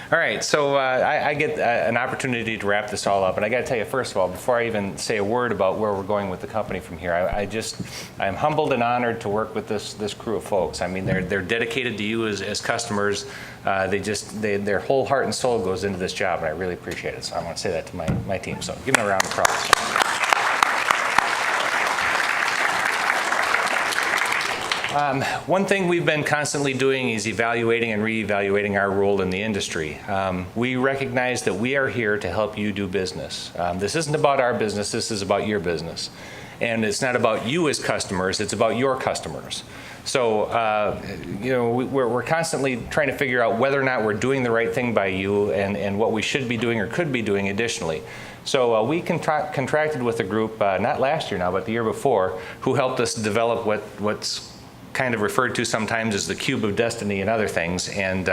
All right, so I get an opportunity to wrap this all up, and I got to tell you, first of all, before I even say a word about where we're going with the company from here, I'm humbled and honored to work with this crew of folks. I mean, they're dedicated to you as customers. Their whole heart and soul goes into this job, and I really appreciate it. So I want to say that to my team. So give them a round of applause. One thing we've been constantly doing is evaluating and reevaluating our role in the industry. We recognize that we are here to help you do business. This isn't about our business, this is about your business. And it's not about you as customers, it's about your customers. So, we're constantly trying to figure out whether or not we're doing the right thing by you and what we should be doing or could be doing additionally. So we contracted with a group, not last year now, but the year before, who helped us develop what's kind of referred to sometimes as the cube of destiny and other things. And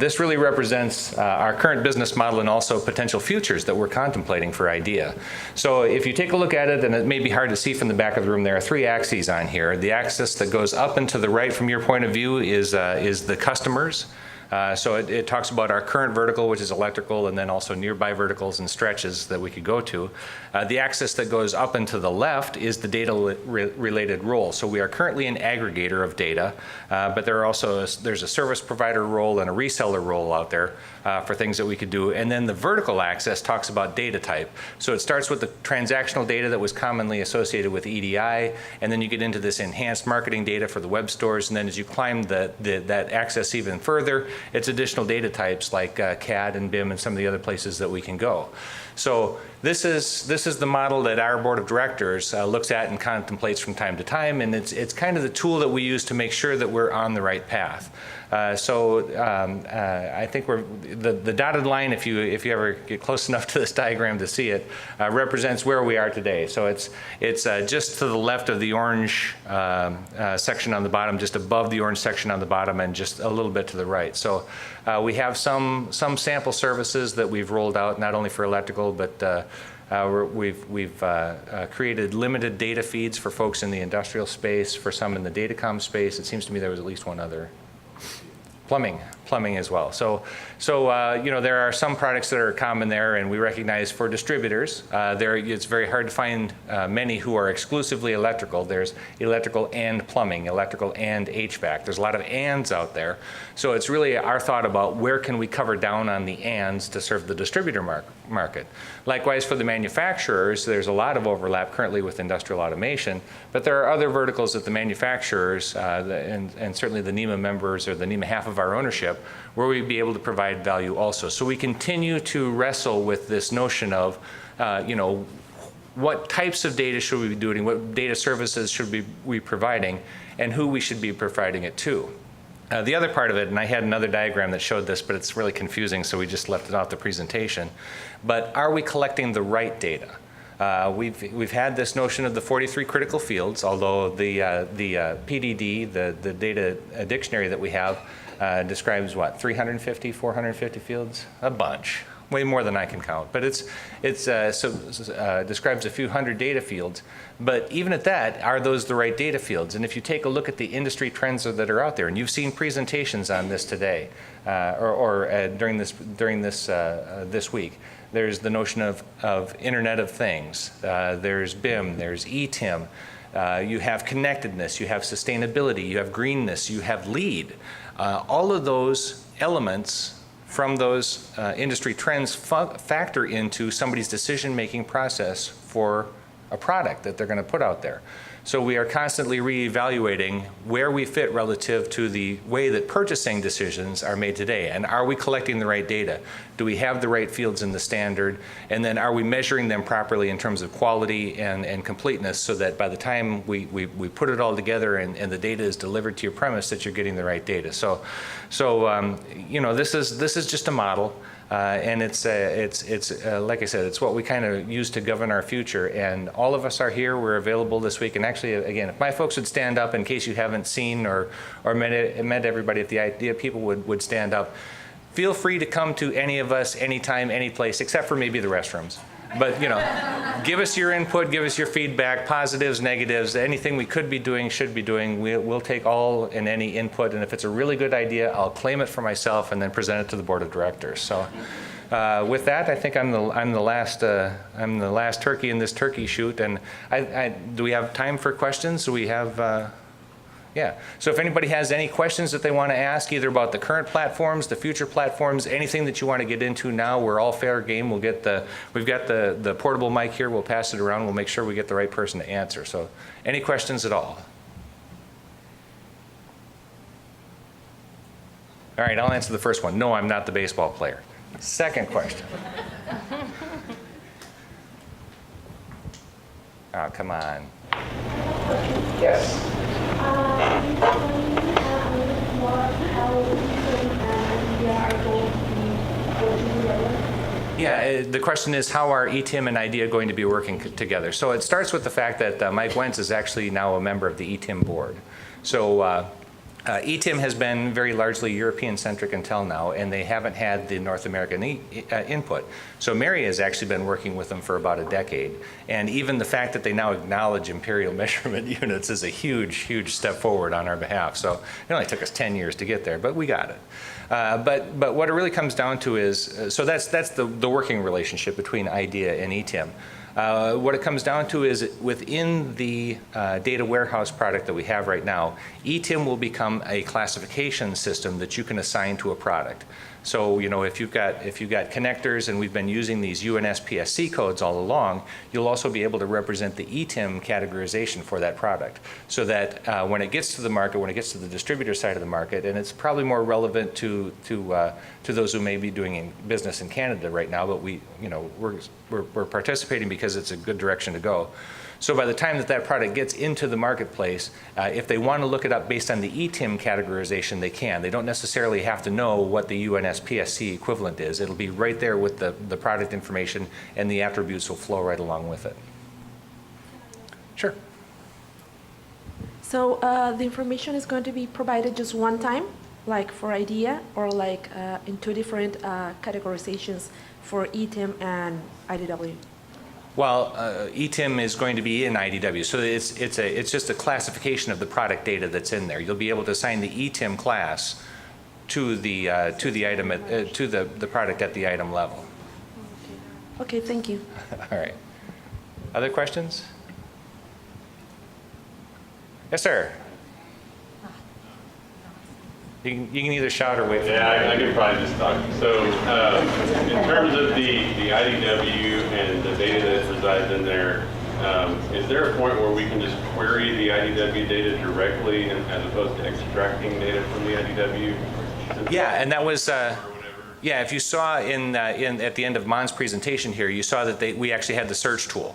this really represents our current business model and also potential futures that we're contemplating for IDEA. So if you take a look at it, and it may be hard to see from the back of the room, there are three axes on here. The axis that goes up and to the right from your point of view is the customers. So it talks about our current vertical, which is electrical, and then also nearby verticals and stretches that we could go to. The axis that goes up and to the left is the data-related role. So we are currently an aggregator of data, but there's a service provider role and a reseller role out there for things that we could do. And then the vertical axis talks about data type. So it starts with the transactional data that was commonly associated with EDI, and then you get into this enhanced marketing data for the web stores, and then as you climb that axis even further, it's additional data types like CAD and BIM and some of the other places that we can go. So this is the model that our board of directors looks at and contemplates from time to time, and it's kind of the tool that we use to make sure that we're on the right path. I think the dotted line, if you ever get close enough to this diagram to see it, represents where we are today. So it's just to the left of the orange section on the bottom, just above the orange section on the bottom, and just a little bit to the right. So we have some sample services that we've rolled out, not only for electrical, but we've created limited data feeds for folks in the industrial space, for some in the datacom space. It seems to me there was at least one other. Plumbing as well. So there are some products that are common there, and we recognize for distributors, it's very hard to find many who are exclusively electrical. There's electrical and plumbing, electrical and HVAC. There's a lot of ands out there. So it's really our thought about where can we cover down on the ands to serve the distributor market. Likewise, for the manufacturers, there's a lot of overlap currently with industrial automation, but there are other verticals that the manufacturers, and certainly the NEMA members or the NEMA half of our ownership, where we'd be able to provide value also. So we continue to wrestle with this notion of, what types of data should we be doing, what data services should we be providing, and who we should be providing it to. The other part of it, and I had another diagram that showed this, but it's really confusing, so we just left it off the presentation. But are we collecting the right data? We've had this notion of the 43 critical fields, although the PDD, the data dictionary that we have, describes what, 350, 450 fields? A bunch. Way more than I can count, but it describes a few hundred data fields. But even at that, are those the right data fields? And if you take a look at the industry trends that are out there, and you've seen presentations on this today, during this week, there's the notion of Internet of Things. There's BIM, there's ETIM. You have connectedness, you have sustainability, you have greenness, you have LEED. All of those elements from those industry trends factor into somebody's decision-making process for a product that they're going to put out there. So we are constantly reevaluating where we fit relative to the way that purchasing decisions are made today. And are we collecting the right data? Do we have the right fields in the standard? And then are we measuring them properly in terms of quality and completeness, so that by the time we put it all together and the data is delivered to your premise, that you're getting the right data. So this is just a model. And it's like I said, it's what we kind of use to govern our future. And all of us are here. We're available this week. And actually, again, if my folks would stand up, in case you haven't seen or met everybody at the IDEA, people would stand up. Feel free to come to any of us, anytime, any place, except for maybe the restrooms. But, give us your input, give us your feedback, positives, negatives, anything we could be doing, should be doing. We'll take all and any input, and if it's a really good idea, I'll claim it for myself and then present it to the board of directors. So with that, I think I'm the last turkey in this turkey shoot. And do we have time for questions? Do we have? Yeah. So if anybody has any questions that they want to ask, either about the current platforms, the future platforms, anything that you want to get into now, we're all fair game. We've got the portable mic here. We'll pass it around. We'll make sure we get the right person to answer. So any questions at all? All right, I'll answer the first one. No, I'm not the baseball player. Second question. Oh, come on. Yes. Yeah, the question is, how are ETIM and IDEA going to be working together? So it starts with the fact that Mike Wentz is actually now a member of the ETIM board. So ETIM has been very largely European-centric until now, and they haven't had the North American input. So Mary has actually been working with them for about a decade, and even the fact that they now acknowledge imperial measurement units is a huge, huge step forward on our behalf. So it only took us 10 years to get there, but we got it. But what it really comes down to is, so that's the working relationship between IDEA and ETIM. What it comes down to is within the data warehouse product that we have right now, ETIM will become a classification system that you can assign to a product. So, if you've got connectors, and we've been using these UNSPSC codes all along, you'll also be able to represent the ETIM categorization for that product, so that when it gets to the market, when it gets to the distributor side of the market, and it's probably more relevant to those who may be doing business in Canada right now, but we're participating because it's a good direction to go. So by the time that product gets into the marketplace, if they want to look it up based on the ETIM categorization, they can. They don't necessarily have to know what the UNSPSC equivalent is. It'll be right there with the product information, and the attributes will flow right along with it. Sure. So the information is going to be provided just one time, like for IDEA, or like in two different categorizations for ETIM and IDW? Well, ETIM is going to be in IDW, so it's just a classification of the product data that's in there. You'll be able to assign the ETIM class to the item to the product at the item level. Okay, thank you. All right. Other questions? Yes, sir. You can either shout or wait for me. Yeah, I can probably just talk. So in terms of the IDW and the data that resides in there, is there a point where we can just query the IDW data directly as opposed to extracting data from the IDW? Yeah, and that was, yeah, if you saw at the end of Mon's presentation here, you saw that we actually had the search tool.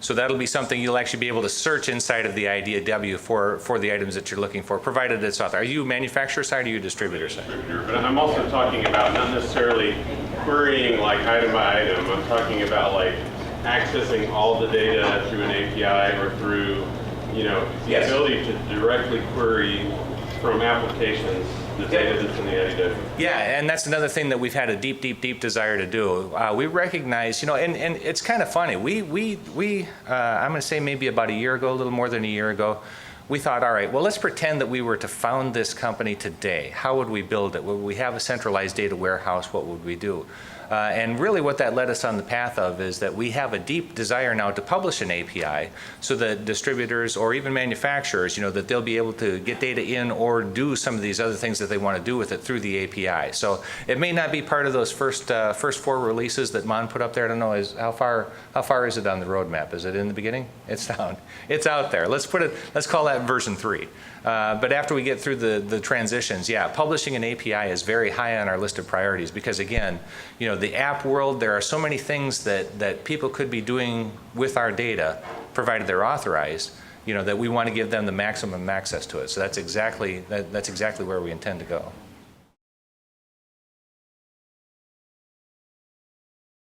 So that'll be something you'll actually be able to search inside of the IDW for the items that you're looking for, provided it's out there. Are you manufacturer side or are you distributor side? Distributor, but I'm also talking about not necessarily querying like item by item. I'm talking about like accessing all the data through an API or through, the ability to directly query from applications the data that's in the IDW. Yeah, and that's another thing that we've had a deep, deep, deep desire to do. We recognize, and it's kind of funny. I'm going to say maybe about a year ago, a little more than a year ago, we thought, all right, well, let's pretend that we were to found this company today. How would we build it? Would we have a centralized data warehouse? What would we do? And really what that led us on the path of is that we have a deep desire now to publish an API so that distributors or even manufacturers, that they'll be able to get data in or do some of these other things that they want to do with it through the API. So it may not be part of those first 4 releases that Mon put up there. I don't know, how far is it on the roadmap? Is it in the beginning? It's down. It's out there. Let's call that version 3. But after we get through the transitions, yeah, publishing an API is very high on our list of priorities because, again, the app world, there are so many things that people could be doing with our data, provided they're authorized, that we want to give them the maximum access to it. So that's exactly where we intend to go.